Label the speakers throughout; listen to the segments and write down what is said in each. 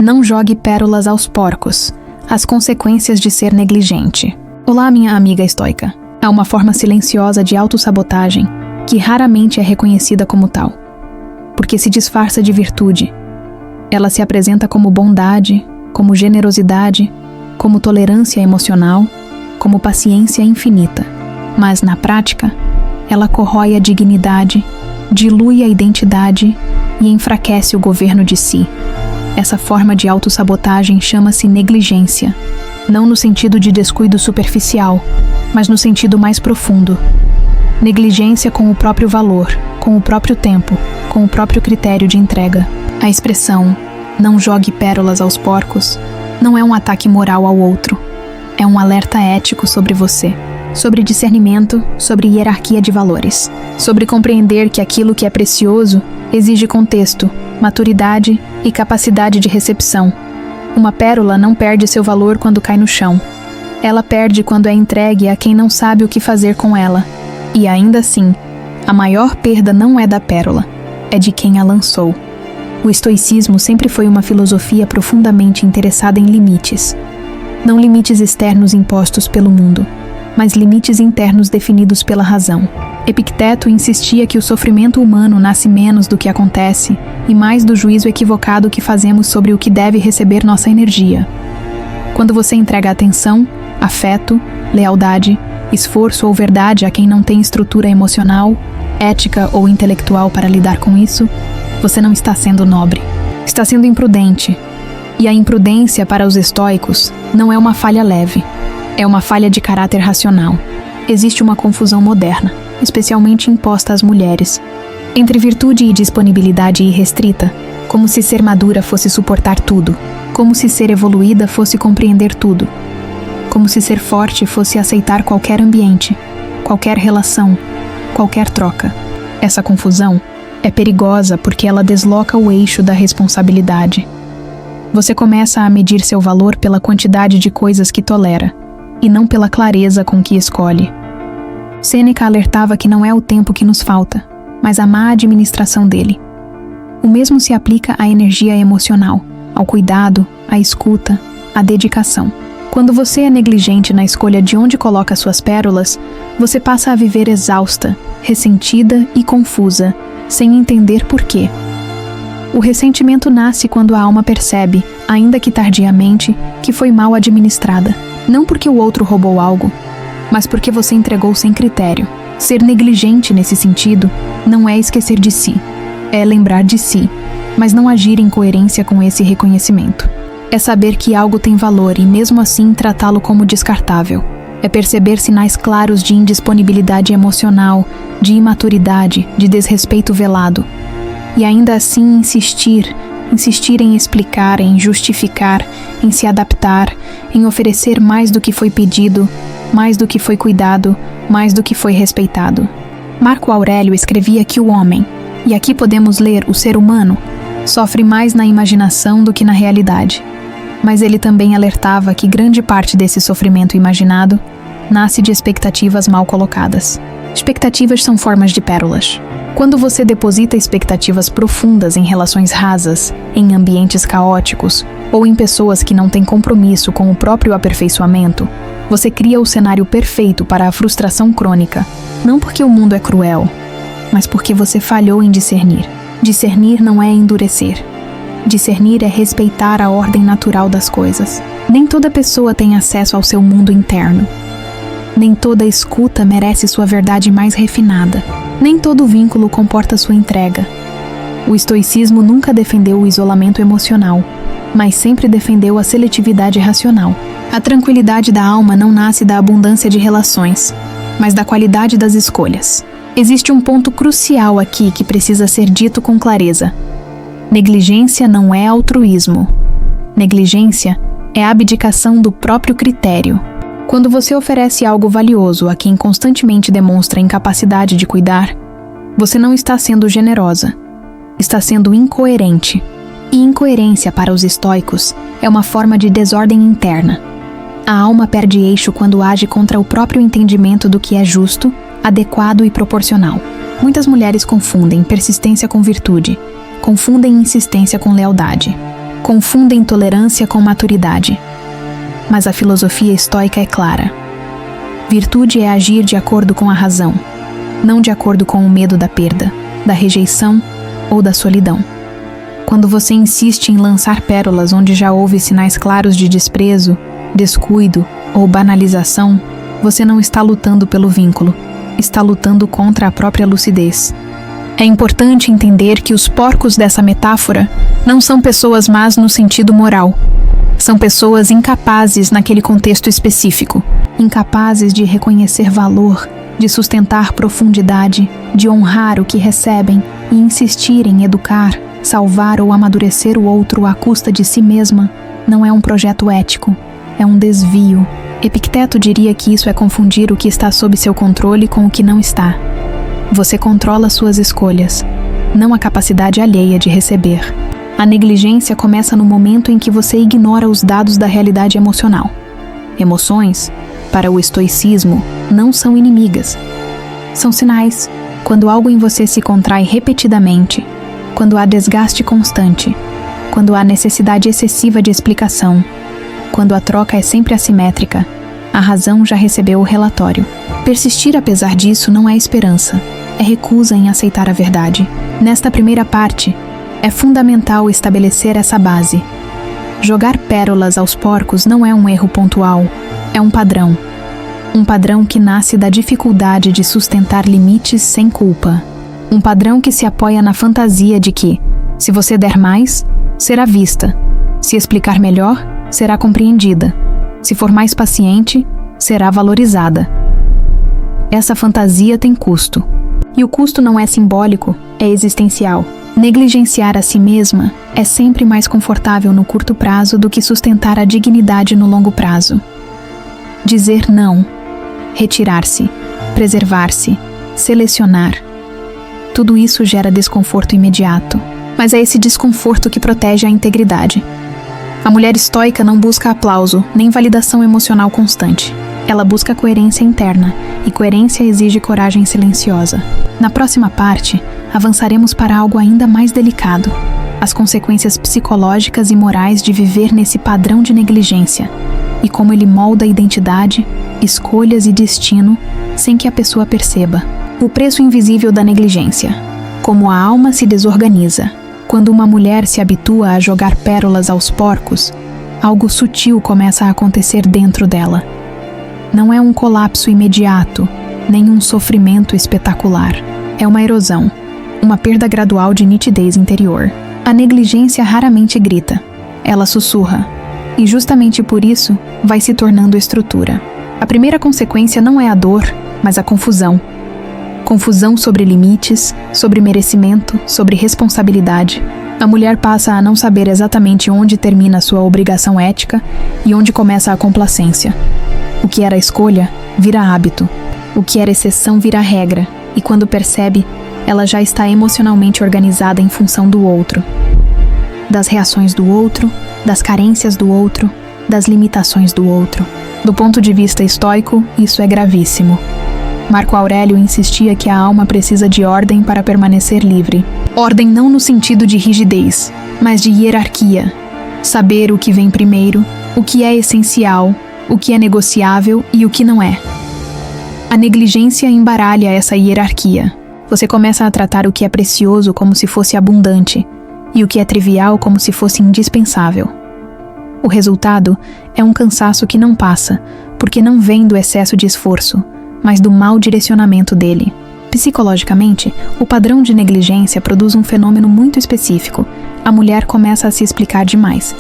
Speaker 1: Não jogue pérolas aos porcos. As consequências de ser negligente. Olá, minha amiga estoica. Há uma forma silenciosa de autossabotagem que raramente é reconhecida como tal, porque se disfarça de virtude. Ela se apresenta como bondade, como generosidade, como tolerância emocional, como paciência infinita. Mas, na prática, ela corrói a dignidade, dilui a identidade e enfraquece o governo de si. Essa forma de autossabotagem chama-se negligência, não no sentido de descuido superficial, mas no sentido mais profundo. Negligência com o próprio valor, com o próprio tempo, com o próprio critério de entrega. A expressão "não jogue pérolas aos porcos" não é um ataque moral ao outro, é um alerta ético sobre você, sobre discernimento, sobre hierarquia de valores, sobre compreender que aquilo que é precioso exige contexto, maturidade e capacidade de recepção. Uma pérola não perde seu valor quando cai no chão. Ela perde quando é entregue a quem não sabe o que fazer com ela. E ainda assim, a maior perda não é da pérola, é de quem a lançou. O estoicismo sempre foi uma filosofia profundamente interessada em limites. Não limites externos impostos pelo mundo, mas limites internos definidos pela razão. Epicteto insistia que o sofrimento humano nasce menos do que acontece e mais do juízo equivocado que fazemos sobre o que deve receber nossa energia. Quando você entrega atenção, afeto, lealdade, esforço ou verdade a quem não tem estrutura emocional, ética ou intelectual para lidar com isso, você não está sendo nobre. Está sendo imprudente. E a imprudência para os estoicos não é uma falha leve, é uma falha de caráter racional. Existe uma confusão moderna, especialmente imposta às mulheres, entre virtude e disponibilidade irrestrita, como se ser madura fosse suportar tudo, como se ser evoluída fosse compreender tudo, como se ser forte fosse aceitar qualquer ambiente, qualquer relação, qualquer troca. Essa confusão é perigosa porque ela desloca o eixo da responsabilidade. Você começa a medir seu valor pela quantidade de coisas que tolera, e não pela clareza com que escolhe. Sêneca alertava que não é o tempo que nos falta, mas a má administração dele. O mesmo se aplica à energia emocional, ao cuidado, à escuta, à dedicação. Quando você é negligente na escolha de onde coloca suas pérolas, você passa a viver exausta, ressentida e confusa, sem entender por quê. O ressentimento nasce quando a alma percebe, ainda que tardiamente, que foi mal administrada. Não porque o outro roubou algo, mas porque você entregou sem critério. Ser negligente nesse sentido não é esquecer de si, é lembrar de si, mas não agir em coerência com esse reconhecimento. É saber que algo tem valor e mesmo assim tratá-lo como descartável. É perceber sinais claros de indisponibilidade emocional, de imaturidade, de desrespeito velado. E ainda assim insistir em explicar, em justificar, em se adaptar, em oferecer mais do que foi pedido, mais do que foi cuidado, mais do que foi respeitado. Marco Aurélio escrevia que o homem, e aqui podemos ler o ser humano, sofre mais na imaginação do que na realidade. Mas ele também alertava que grande parte desse sofrimento imaginado nasce de expectativas mal colocadas. Expectativas são formas de pérolas. Quando você deposita expectativas profundas em relações rasas, em ambientes caóticos, ou em pessoas que não têm compromisso com o próprio aperfeiçoamento, você cria o cenário perfeito para a frustração crônica, não porque o mundo é cruel, mas porque você falhou em discernir. Discernir não é endurecer. Discernir é respeitar a ordem natural das coisas. Nem toda pessoa tem acesso ao seu mundo interno. Nem toda escuta merece sua verdade mais refinada. Nem todo vínculo comporta sua entrega. O estoicismo nunca defendeu o isolamento emocional, mas sempre defendeu a seletividade racional. A tranquilidade da alma não nasce da abundância de relações, mas da qualidade das escolhas. Existe um ponto crucial aqui que precisa ser dito com clareza. Negligência não é altruísmo. Negligência é a abdicação do próprio critério. Quando você oferece algo valioso a quem constantemente demonstra incapacidade de cuidar, você não está sendo generosa, está sendo incoerente. E incoerência para os estoicos é uma forma de desordem interna. A alma perde eixo quando age contra o próprio entendimento do que é justo, adequado e proporcional. Muitas mulheres confundem persistência com virtude, confundem insistência com lealdade. confundem tolerância com maturidade. Mas a filosofia estoica é clara. Virtude é agir de acordo com a razão, não de acordo com o medo da perda, da rejeição ou da solidão. Quando você insiste em lançar pérolas onde já houve sinais claros de desprezo, descuido ou banalização, você não está lutando pelo vínculo, está lutando contra a própria lucidez. É importante entender que os porcos dessa metáfora não são pessoas más no sentido moral. São pessoas incapazes naquele contexto específico, incapazes de reconhecer valor, de sustentar profundidade, de honrar o que recebem e insistir em educar, salvar ou amadurecer o outro à custa de si mesma. Não é um projeto ético, é um desvio. Epicteto diria que isso é confundir o que está sob seu controle com o que não está. Você controla suas escolhas, não a capacidade alheia de receber. A negligência começa no momento em que você ignora os dados da realidade emocional. Emoções, para o estoicismo, não são inimigas. São sinais. Quando algo em você se contrai repetidamente, quando há desgaste constante, quando há necessidade excessiva de explicação, quando a troca é sempre assimétrica, a razão já recebeu o relatório. Persistir apesar disso não é esperança, é recusa em aceitar a verdade. Nesta primeira parte, é fundamental estabelecer essa base. Jogar pérolas aos porcos não é um erro pontual, é um padrão. Um padrão que nasce da dificuldade de sustentar limites sem culpa. Um padrão que se apoia na fantasia de que, se você der mais, será vista. Se explicar melhor, será compreendida. Se for mais paciente, será valorizada. Essa fantasia tem custo. E o custo não é simbólico, é existencial. Negligenciar a si mesma é sempre mais confortável no curto prazo do que sustentar a dignidade no longo prazo. Dizer não, retirar-se, preservar-se, selecionar. Tudo isso gera desconforto imediato, mas é esse desconforto que protege a integridade. A mulher estoica não busca aplauso, nem validação emocional constante. Ela busca coerência interna, e coerência exige coragem silenciosa. Na próxima parte, avançaremos para algo ainda mais delicado: as consequências psicológicas e morais de viver nesse padrão de negligência, e como ele molda identidade, escolhas e destino sem que a pessoa perceba. O preço invisível da negligência. Como a alma se desorganiza. Quando uma mulher se habitua a jogar pérolas aos porcos, algo sutil começa a acontecer dentro dela. Não é um colapso imediato, nem um sofrimento espetacular. É uma erosão, uma perda gradual de nitidez interior. A negligência raramente grita, ela sussurra, e justamente por isso vai se tornando estrutura. A primeira consequência não é a dor, mas a confusão. Confusão sobre limites, sobre merecimento, sobre responsabilidade. A mulher passa a não saber exatamente onde termina sua obrigação ética e onde começa a complacência. O que era escolha, vira hábito. O que era exceção vira regra, e quando percebe, ela já está emocionalmente organizada em função do outro. Das reações do outro, das carências do outro, das limitações do outro. Do ponto de vista estoico, isso é gravíssimo. Marco Aurélio insistia que a alma precisa de ordem para permanecer livre. Ordem não no sentido de rigidez, mas de hierarquia. Saber o que vem primeiro, o que é essencial, o que é negociável e o que não é. A negligência embaralha essa hierarquia. Você começa a tratar o que é precioso como se fosse abundante e o que é trivial como se fosse indispensável. O resultado é um cansaço que não passa, porque não vem do excesso de esforço, mas do mau direcionamento dele. Psicologicamente, o padrão de negligência produz um fenômeno muito específico. A mulher começa a se explicar demais.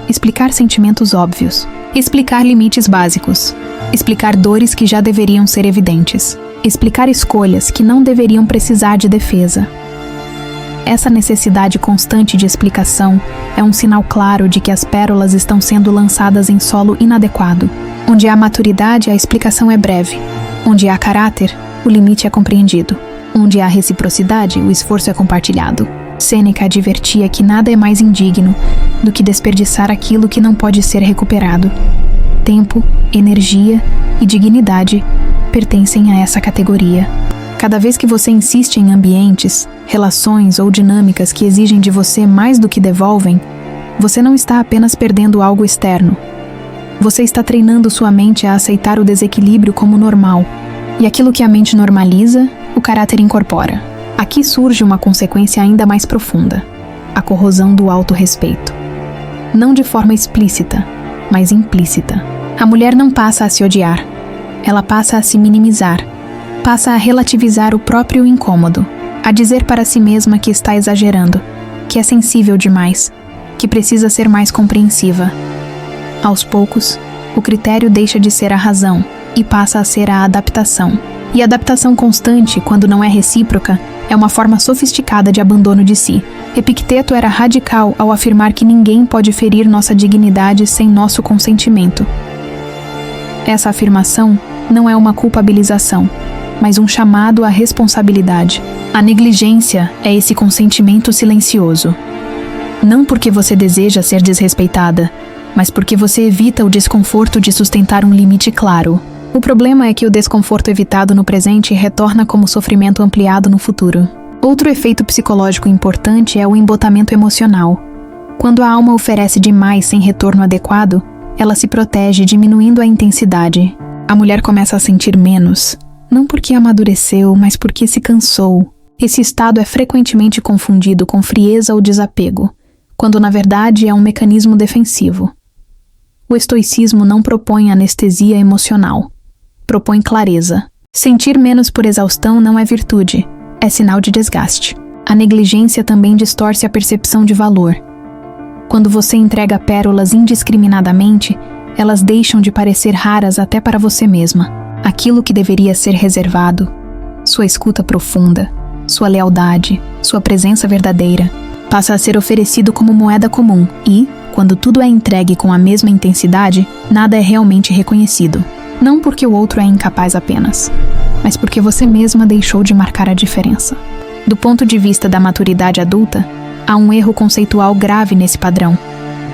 Speaker 1: Explicar sentimentos óbvios. Explicar limites básicos. Explicar dores que já deveriam ser evidentes. Explicar escolhas que não deveriam precisar de defesa. Essa necessidade constante de explicação é um sinal claro de que as pérolas estão sendo lançadas em solo inadequado. Onde há maturidade, a explicação é breve. Onde há caráter, o limite é compreendido. Onde há reciprocidade, o esforço é compartilhado. Sêneca advertia que nada é mais indigno do que desperdiçar aquilo que não pode ser recuperado. Tempo, energia e dignidade pertencem a essa categoria. Cada vez que você insiste em ambientes, relações ou dinâmicas que exigem de você mais do que devolvem, Você não está apenas perdendo algo externo. Você está treinando sua mente a aceitar o desequilíbrio como normal. E aquilo que a mente normaliza, o caráter incorpora. Aqui surge uma consequência ainda mais profunda: a corrosão do autorrespeito. Não de forma explícita, mas implícita. A mulher não passa a se odiar. Ela passa a se minimizar. Passa a relativizar o próprio incômodo. A dizer para si mesma que está exagerando, que é sensível demais, que precisa ser mais compreensiva. Aos poucos, o critério deixa de ser a razão e passa a ser a adaptação. E a adaptação constante, quando não é recíproca, é uma forma sofisticada de abandono de si. Epicteto era radical ao afirmar que ninguém pode ferir nossa dignidade sem nosso consentimento. Essa afirmação não é uma culpabilização, mas um chamado à responsabilidade. A negligência é esse consentimento silencioso. Não porque você deseja ser desrespeitada, mas porque você evita o desconforto de sustentar um limite claro. O problema é que o desconforto evitado no presente retorna como sofrimento ampliado no futuro. Outro efeito psicológico importante é o embotamento emocional. Quando a alma oferece demais sem retorno adequado, ela se protege, diminuindo a intensidade. A mulher começa a sentir menos, não porque amadureceu, mas porque se cansou. Esse estado é frequentemente confundido com frieza ou desapego, quando na verdade é um mecanismo defensivo. O estoicismo não propõe anestesia emocional, propõe clareza. Sentir menos por exaustão não é virtude, é sinal de desgaste. A negligência também distorce a percepção de valor. Quando você entrega pérolas indiscriminadamente, elas deixam de parecer raras até para você mesma. Aquilo que deveria ser reservado, sua escuta profunda, sua lealdade, sua presença verdadeira, passa a ser oferecido como moeda comum e, quando tudo é entregue com a mesma intensidade, nada é realmente reconhecido. Não porque o outro é incapaz apenas, mas porque você mesma deixou de marcar a diferença. Do ponto de vista da maturidade adulta, há um erro conceitual grave nesse padrão: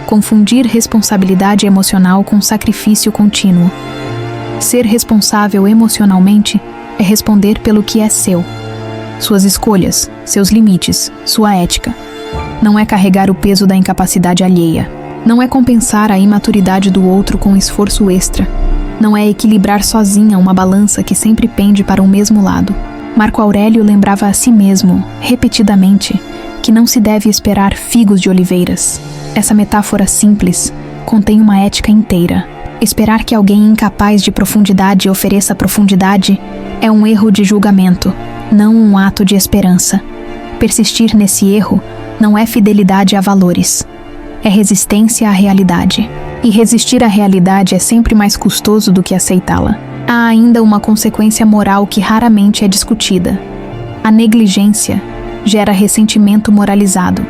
Speaker 1: confundir responsabilidade emocional com sacrifício contínuo. Ser responsável emocionalmente é responder pelo que é seu. Suas escolhas, seus limites, sua ética. Não é carregar o peso da incapacidade alheia. Não é compensar a imaturidade do outro com esforço extra. Não é equilibrar sozinha uma balança que sempre pende para o mesmo lado. Marco Aurélio lembrava a si mesmo, repetidamente, que não se deve esperar figos de oliveiras. Essa metáfora simples contém uma ética inteira. Esperar que alguém incapaz de profundidade ofereça profundidade é um erro de julgamento, não um ato de esperança. Persistir nesse erro não é fidelidade a valores, é resistência à realidade. E resistir à realidade é sempre mais custoso do que aceitá-la. Há ainda uma consequência moral que raramente é discutida. A negligência gera ressentimento moralizado.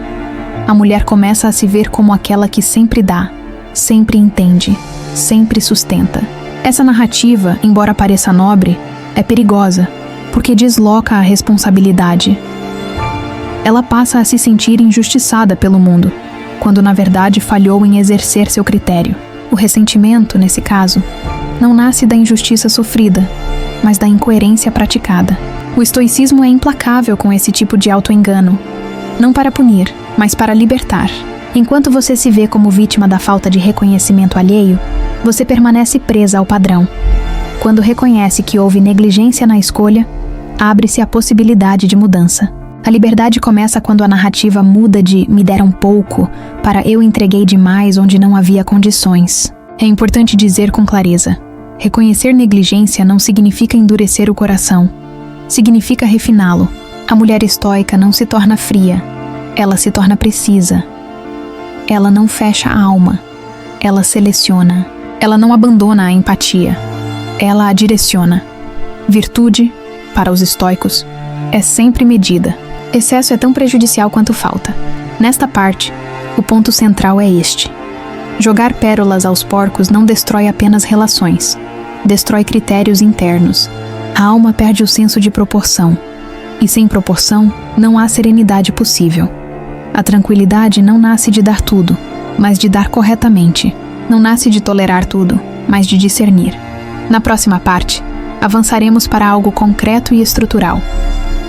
Speaker 1: A mulher começa a se ver como aquela que sempre dá, sempre entende, sempre sustenta. Essa narrativa, embora pareça nobre, é perigosa, porque desloca a responsabilidade. Ela passa a se sentir injustiçada pelo mundo, quando na verdade falhou em exercer seu critério. O ressentimento, nesse caso, não nasce da injustiça sofrida, mas da incoerência praticada. O estoicismo é implacável com esse tipo de auto-engano, não para punir, mas para libertar. Enquanto você se vê como vítima da falta de reconhecimento alheio, você permanece presa ao padrão. Quando reconhece que houve negligência na escolha, abre-se a possibilidade de mudança. A liberdade começa quando a narrativa muda de "me deram pouco" para "eu entreguei demais onde não havia condições". É importante dizer com clareza: reconhecer negligência não significa endurecer o coração, significa refiná-lo. A mulher estoica não se torna fria, ela se torna precisa. Ela não fecha a alma, ela seleciona. Ela não abandona a empatia, ela a direciona. Virtude, para os estoicos, é sempre medida. Excesso é tão prejudicial quanto falta. Nesta parte, o ponto central é este: jogar pérolas aos porcos não destrói apenas relações, destrói critérios internos. A alma perde o senso de proporção, e sem proporção não há serenidade possível. A tranquilidade não nasce de dar tudo, mas de dar corretamente. Não nasce de tolerar tudo, mas de discernir. Na próxima parte, avançaremos para algo concreto e estrutural.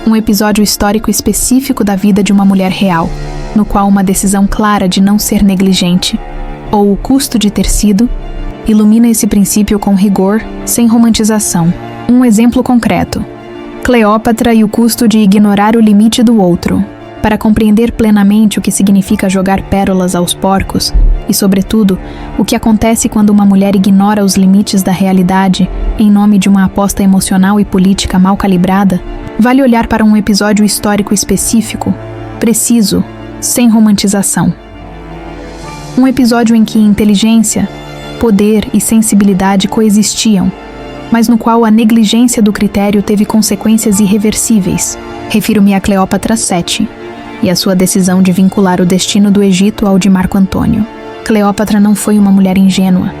Speaker 1: Um episódio histórico específico da vida de uma mulher real, no qual uma decisão clara de não ser negligente, ou o custo de ter sido, ilumina esse princípio com rigor, sem romantização. Um exemplo concreto: Cleópatra e o custo de ignorar o limite do outro. Para compreender plenamente o que significa jogar pérolas aos porcos, e, sobretudo, o que acontece quando uma mulher ignora os limites da realidade em nome de uma aposta emocional e política mal calibrada, vale olhar para um episódio histórico específico, preciso, sem romantização. Um episódio em que inteligência, poder e sensibilidade coexistiam, mas no qual a negligência do critério teve consequências irreversíveis. Refiro-me a Cleópatra VII e a sua decisão de vincular o destino do Egito ao de Marco Antônio. Cleópatra não foi uma mulher ingênua.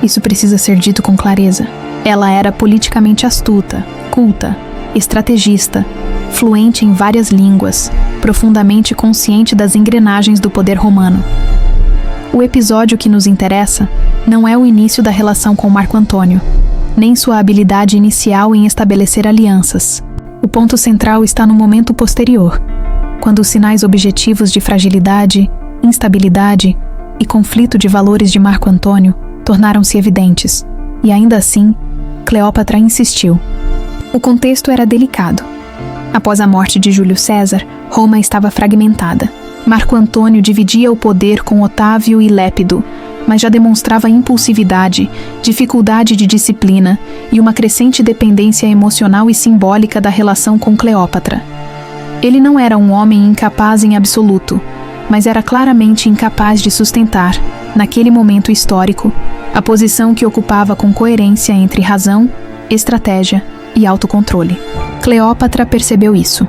Speaker 1: Isso precisa ser dito com clareza. Ela era politicamente astuta, culta, estrategista, fluente em várias línguas, profundamente consciente das engrenagens do poder romano. O episódio que nos interessa não é o início da relação com Marco Antônio, nem sua habilidade inicial em estabelecer alianças. O ponto central está no momento posterior, quando os sinais objetivos de fragilidade, instabilidade e conflito de valores de Marco Antônio tornaram-se evidentes, e ainda assim, Cleópatra insistiu. O contexto era delicado. Após a morte de Júlio César, Roma estava fragmentada. Marco Antônio dividia o poder com Otávio e Lépido, mas já demonstrava impulsividade, dificuldade de disciplina e uma crescente dependência emocional e simbólica da relação com Cleópatra. Ele não era um homem incapaz em absoluto, mas era claramente incapaz de sustentar, naquele momento histórico, a posição que ocupava com coerência entre razão, estratégia e autocontrole. Cleópatra percebeu isso.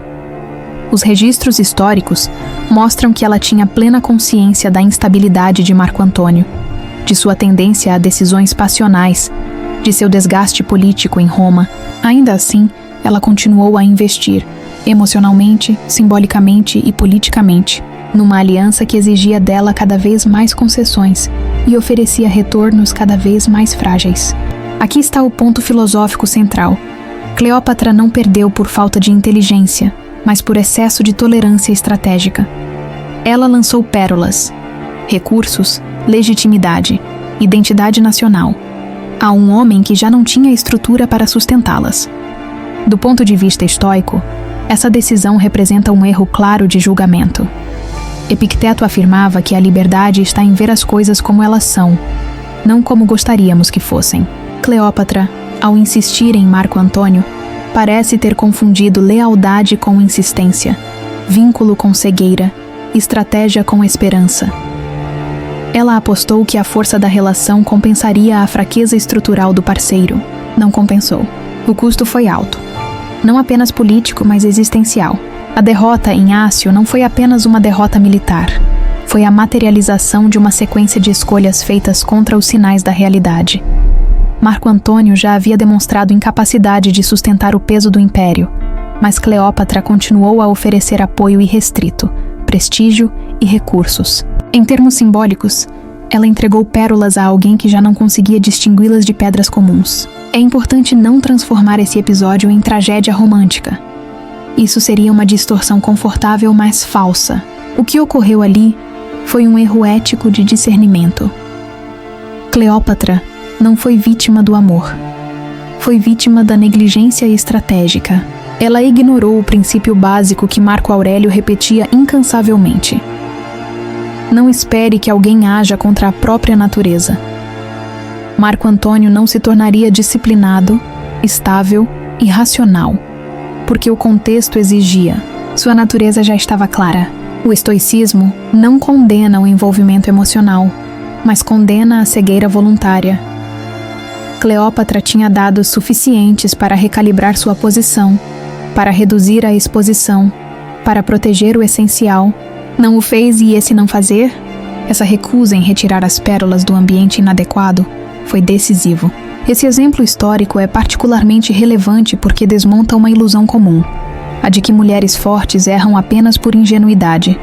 Speaker 1: Os registros históricos mostram que ela tinha plena consciência da instabilidade de Marco Antônio, de sua tendência a decisões passionais, de seu desgaste político em Roma. Ainda assim, ela continuou a investir, emocionalmente, simbolicamente e politicamente, numa aliança que exigia dela cada vez mais concessões e oferecia retornos cada vez mais frágeis. Aqui está o ponto filosófico central. Cleópatra não perdeu por falta de inteligência, mas por excesso de tolerância estratégica. Ela lançou pérolas, recursos, legitimidade, identidade nacional, a um homem que já não tinha estrutura para sustentá-las. Do ponto de vista estoico, essa decisão representa um erro claro de julgamento. Epicteto afirmava que a liberdade está em ver as coisas como elas são, não como gostaríamos que fossem. Cleópatra, ao insistir em Marco Antônio, parece ter confundido lealdade com insistência, vínculo com cegueira, estratégia com esperança. Ela apostou que a força da relação compensaria a fraqueza estrutural do parceiro. Não compensou. O custo foi alto. Não apenas político, mas existencial. A derrota em Ácio não foi apenas uma derrota militar. Foi a materialização de uma sequência de escolhas feitas contra os sinais da realidade. Marco Antônio já havia demonstrado incapacidade de sustentar o peso do império, mas Cleópatra continuou a oferecer apoio irrestrito, prestígio e recursos. Em termos simbólicos, ela entregou pérolas a alguém que já não conseguia distingui-las de pedras comuns. É importante não transformar esse episódio em tragédia romântica. Isso seria uma distorção confortável, mas falsa. O que ocorreu ali foi um erro ético de discernimento. Cleópatra não foi vítima do amor. Foi vítima da negligência estratégica. Ela ignorou o princípio básico que Marco Aurélio repetia incansavelmente. Não espere que alguém haja contra a própria natureza. Marco Antônio não se tornaria disciplinado, estável e racional, porque o contexto exigia. Sua natureza já estava clara. O estoicismo não condena o envolvimento emocional, mas condena a cegueira voluntária. Cleópatra tinha dados suficientes para recalibrar sua posição, para reduzir a exposição, para proteger o essencial. Não o fez e esse não fazer? Essa recusa em retirar as pérolas do ambiente inadequado foi decisivo. Esse exemplo histórico é particularmente relevante porque desmonta uma ilusão comum, a de que mulheres fortes erram apenas por ingenuidade.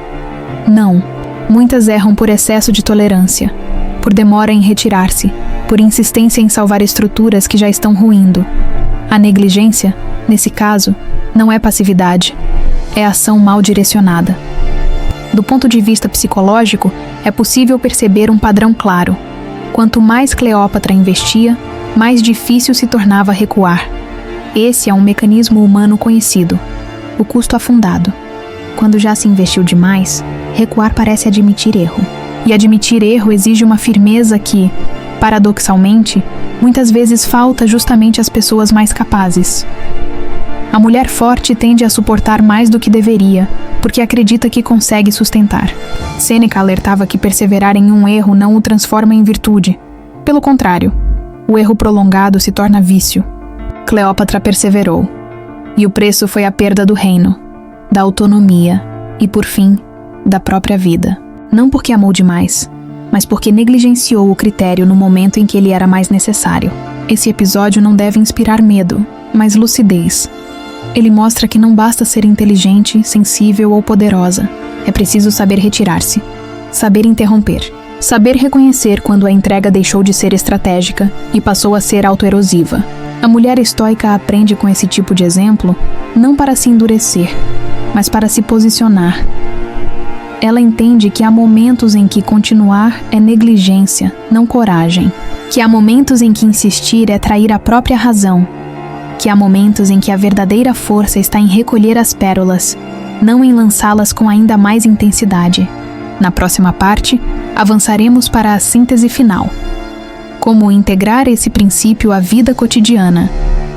Speaker 1: Não, muitas erram por excesso de tolerância, por demora em retirar-se, por insistência em salvar estruturas que já estão ruindo. A negligência, nesse caso, não é passividade, é ação mal direcionada. Do ponto de vista psicológico, é possível perceber um padrão claro. Quanto mais Cleópatra investia, mais difícil se tornava recuar. Esse é um mecanismo humano conhecido, o custo afundado. Quando já se investiu demais, recuar parece admitir erro. E admitir erro exige uma firmeza que, paradoxalmente, muitas vezes falta justamente às pessoas mais capazes. A mulher forte tende a suportar mais do que deveria, porque acredita que consegue sustentar. Sêneca alertava que perseverar em um erro não o transforma em virtude. Pelo contrário, o erro prolongado se torna vício. Cleópatra perseverou, e o preço foi a perda do reino, da autonomia e, por fim, da própria vida. Não porque amou demais, mas porque negligenciou o critério no momento em que ele era mais necessário. Esse episódio não deve inspirar medo, mas lucidez. Ele mostra que não basta ser inteligente, sensível ou poderosa. É preciso saber retirar-se, saber interromper, saber reconhecer quando a entrega deixou de ser estratégica e passou a ser autoerosiva. A mulher estoica aprende com esse tipo de exemplo não para se endurecer, mas para se posicionar. Ela entende que há momentos em que continuar é negligência, não coragem. Que há momentos em que insistir é trair a própria razão. Que há momentos em que a verdadeira força está em recolher as pérolas, não em lançá-las com ainda mais intensidade. Na próxima parte, avançaremos para a síntese final. Como integrar esse princípio à vida cotidiana,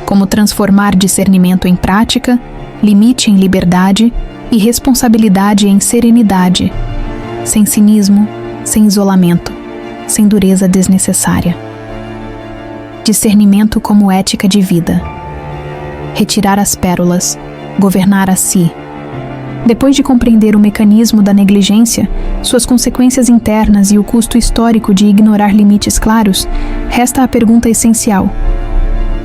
Speaker 1: como transformar discernimento em prática, limite em liberdade e responsabilidade em serenidade, sem cinismo, sem isolamento, sem dureza desnecessária. Discernimento como ética de vida. Retirar as pérolas, governar a si. Depois de compreender o mecanismo da negligência, suas consequências internas e o custo histórico de ignorar limites claros, resta a pergunta essencial: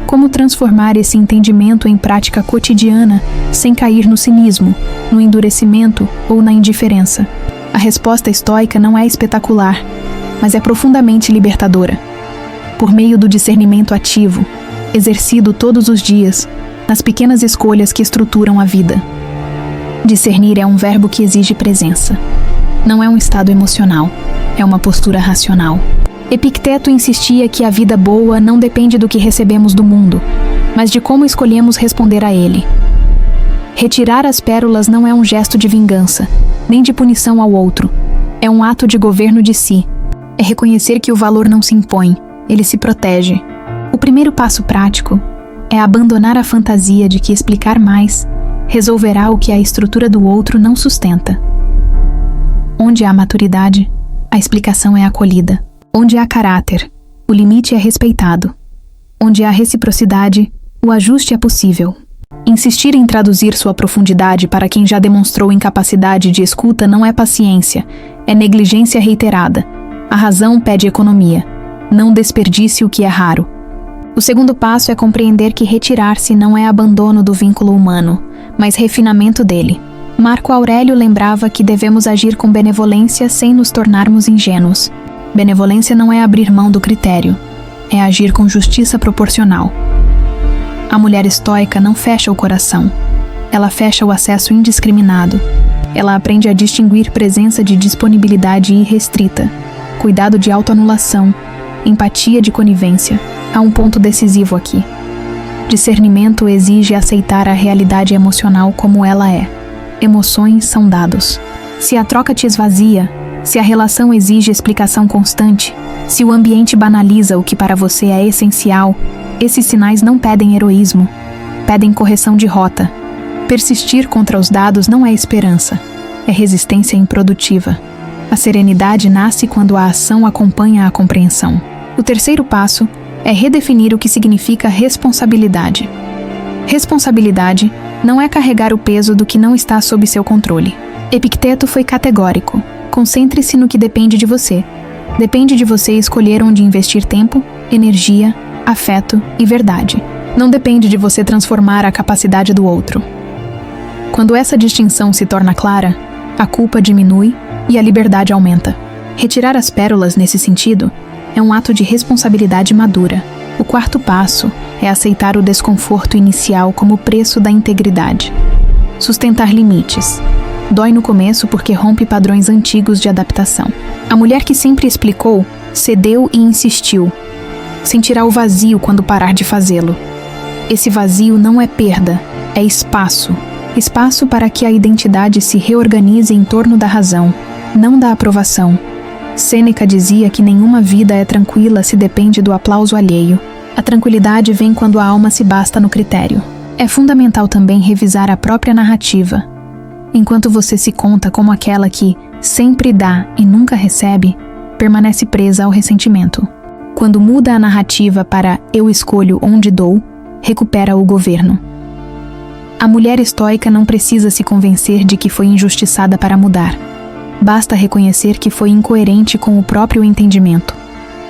Speaker 1: como transformar esse entendimento em prática cotidiana sem cair no cinismo, no endurecimento ou na indiferença? A resposta estoica não é espetacular, mas é profundamente libertadora. Por meio do discernimento ativo, exercido todos os dias, nas pequenas escolhas que estruturam a vida. Discernir é um verbo que exige presença. Não é um estado emocional, é uma postura racional. Epicteto insistia que a vida boa não depende do que recebemos do mundo, mas de como escolhemos responder a ele. Retirar as pérolas não é um gesto de vingança, nem de punição ao outro. É um ato de governo de si. É reconhecer que o valor não se impõe, ele se protege. O primeiro passo prático é abandonar a fantasia de que explicar mais resolverá o que a estrutura do outro não sustenta. Onde há maturidade, a explicação é acolhida. Onde há caráter, o limite é respeitado. Onde há reciprocidade, o ajuste é possível. Insistir em traduzir sua profundidade para quem já demonstrou incapacidade de escuta não é paciência, é negligência reiterada. A razão pede economia. Não desperdice o que é raro. O segundo passo é compreender que retirar-se não é abandono do vínculo humano, mas refinamento dele. Marco Aurélio lembrava que devemos agir com benevolência sem nos tornarmos ingênuos. Benevolência não é abrir mão do critério, é agir com justiça proporcional. A mulher estoica não fecha o coração, ela fecha o acesso indiscriminado. Ela aprende a distinguir presença de disponibilidade irrestrita, cuidado de autoanulação, empatia de conivência. Há um ponto decisivo aqui. Discernimento exige aceitar a realidade emocional como ela é. Emoções são dados. Se a troca te esvazia, se a relação exige explicação constante, se o ambiente banaliza o que para você é essencial, esses sinais não pedem heroísmo, pedem correção de rota. Persistir contra os dados não é esperança, é resistência improdutiva. A serenidade nasce quando a ação acompanha a compreensão. O terceiro passo é redefinir o que significa responsabilidade. Responsabilidade não é carregar o peso do que não está sob seu controle. Epicteto foi categórico. Concentre-se no que depende de você. Depende de você escolher onde investir tempo, energia, afeto e verdade. Não depende de você transformar a capacidade do outro. Quando essa distinção se torna clara, a culpa diminui e a liberdade aumenta. Retirar as pérolas nesse sentido é um ato de responsabilidade madura. O quarto passo é aceitar o desconforto inicial como preço da integridade. Sustentar limites. Dói no começo porque rompe padrões antigos de adaptação. A mulher que sempre explicou, cedeu e insistiu. Sentirá o vazio quando parar de fazê-lo. Esse vazio não é perda, é espaço. Espaço para que a identidade se reorganize em torno da razão, não da aprovação. Sêneca dizia que nenhuma vida é tranquila se depende do aplauso alheio. A tranquilidade vem quando a alma se basta no critério. É fundamental também revisar a própria narrativa. Enquanto você se conta como aquela que sempre dá e nunca recebe, permanece presa ao ressentimento. Quando muda a narrativa para eu escolho onde dou, recupera o governo. A mulher estoica não precisa se convencer de que foi injustiçada para mudar. Basta reconhecer que foi incoerente com o próprio entendimento.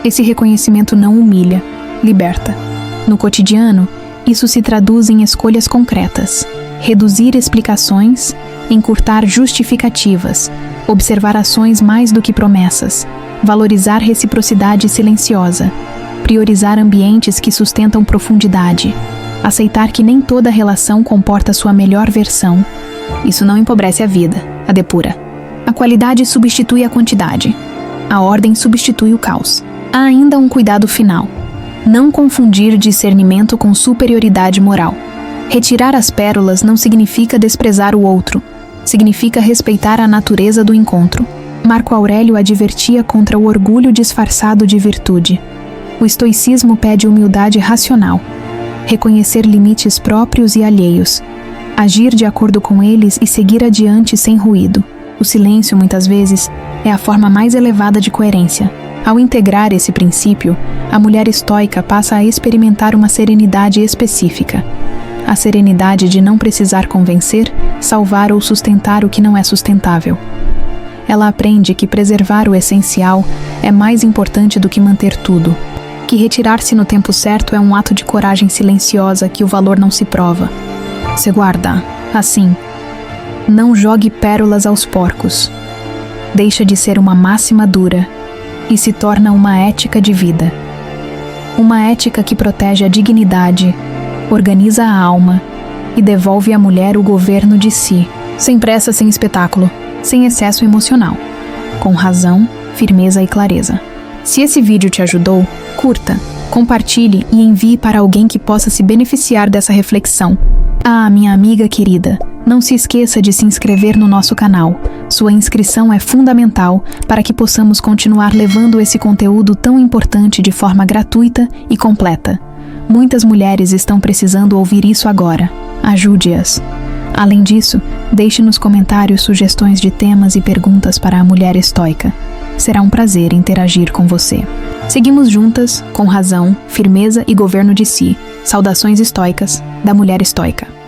Speaker 1: Esse reconhecimento não humilha, liberta. No cotidiano, isso se traduz em escolhas concretas. Reduzir explicações, encurtar justificativas, observar ações mais do que promessas, valorizar reciprocidade silenciosa, priorizar ambientes que sustentam profundidade, aceitar que nem toda relação comporta sua melhor versão. Isso não empobrece a vida, a depura. A qualidade substitui a quantidade. A ordem substitui o caos. Há ainda um cuidado final. Não confundir discernimento com superioridade moral. Retirar as pérolas não significa desprezar o outro. Significa respeitar a natureza do encontro. Marco Aurélio advertia contra o orgulho disfarçado de virtude. O estoicismo pede humildade racional. Reconhecer limites próprios e alheios. Agir de acordo com eles e seguir adiante sem ruído. O silêncio, muitas vezes, é a forma mais elevada de coerência. Ao integrar esse princípio, a mulher estoica passa a experimentar uma serenidade específica. A serenidade de não precisar convencer, salvar ou sustentar o que não é sustentável. Ela aprende que preservar o essencial é mais importante do que manter tudo. Que retirar-se no tempo certo é um ato de coragem silenciosa que o valor não se prova. Se guarda, assim. Não jogue pérolas aos porcos. Deixa de ser uma máxima dura e se torna uma ética de vida. Uma ética que protege a dignidade, organiza a alma e devolve à mulher o governo de si, sem pressa, sem espetáculo, sem excesso emocional, com razão, firmeza e clareza. Se esse vídeo te ajudou, curta, compartilhe e envie para alguém que possa se beneficiar dessa reflexão. Ah, minha amiga querida, não se esqueça de se inscrever no nosso canal. Sua inscrição é fundamental para que possamos continuar levando esse conteúdo tão importante de forma gratuita e completa. Muitas mulheres estão precisando ouvir isso agora. Ajude-as. Além disso, deixe nos comentários sugestões de temas e perguntas para a mulher estoica. Será um prazer interagir com você. Seguimos juntas, com razão, firmeza e governo de si. Saudações estoicas, da mulher estoica.